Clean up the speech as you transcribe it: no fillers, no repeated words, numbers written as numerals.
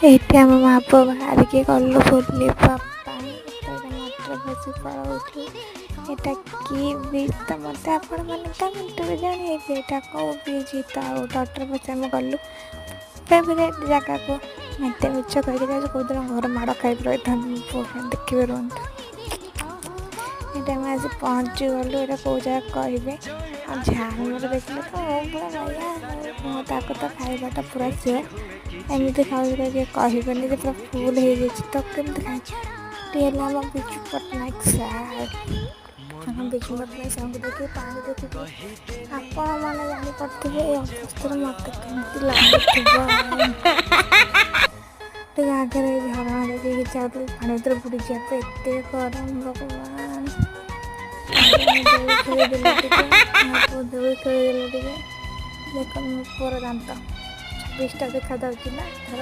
ଏଇଠି ଆମ ମା ପୁଅ ବାହାରିକି ଗଲୁ ବୁଲିବା ପାଇଁ। ମଟର ବସି ପଳାଉଛୁ। ଏଇଟା କି ବ୍ରିଜ୍ ତ ମୋତେ ଆପଣମାନେ କମେଣ୍ଟରେ ଜଣେଇବେ ଏଇଟା କେଉଁ ବ୍ରିଜ୍। ତ ଆଉ ମଟର ବସି ଆମେ ଗଲୁ ଫେଭରେଟ୍ ଜାଗାକୁ। ଏତେ ମିଛ କହିକି ଯାଉଛି, କେଉଁଦିନ ଘର ମାଡ଼ ଖାଇକି ରହିଥାନ୍ତି। ମୋ ପୁଅ ପାଇଁ ଦେଖିବେ ରୁହନ୍ତୁ। ଏଇଟା ଆମେ ଆସି ପହଞ୍ଚିଗଲୁ। ଏଇଟା କେଉଁ ଜାଗା କହିବେ। ଆଉ ଝାଲମୁଢ଼ି ଦେଖିଲେ ତ ମୁଁ ପୁରା ବାଇଆ। ମୁଁ ତାକୁ ତ ଖାଇବାଟା ପୁରା ସିଓର। ଏମିତି ଖାଉଛି କିଏ କହିବେନି ଯେ ପୁରା ଫୁଲ୍ ହେଇଯାଇଛି ତ କେମିତି ଖାଇଛି। ଟିକେ ହେଲା ଆମ ବିଜୁ ପଟ୍ଟନାୟକ ସାର୍। ଆମ ବିଜୁ ପଟ୍ଟନାୟକ ସାର୍ଙ୍କୁ ଦେଖି ପାଣି ଦେଖିକି ଆପଣମାନେ ଜାଣିପାରୁଥିବେ ଏ ଅବସ୍ଥାରେ ମୋତେ କେମିତି ଲାଗୁଥିବ। ଟିକେ ଆଗରେ ଝରଣା ଦେଖିକି ଚାହୁଁଥିଲି ପାଣି ଭିତରେ ବୁଡ଼ିଯିବା ପାଇଁ। ଏତେ ଗରମ ଭଗବାନ। ଦୋଳି ଖେଳିଦେଲେ ଟିକେ, ମୋ ପୁଅ ଦୋଳି ଖେଳିଦେଲେ ଟିକେ। ଦେଖନ୍ତୁ ମୋ ପୁଅର ଦାନ୍ତ 26ଟା ଦେଖାଯାଉଛି ନା।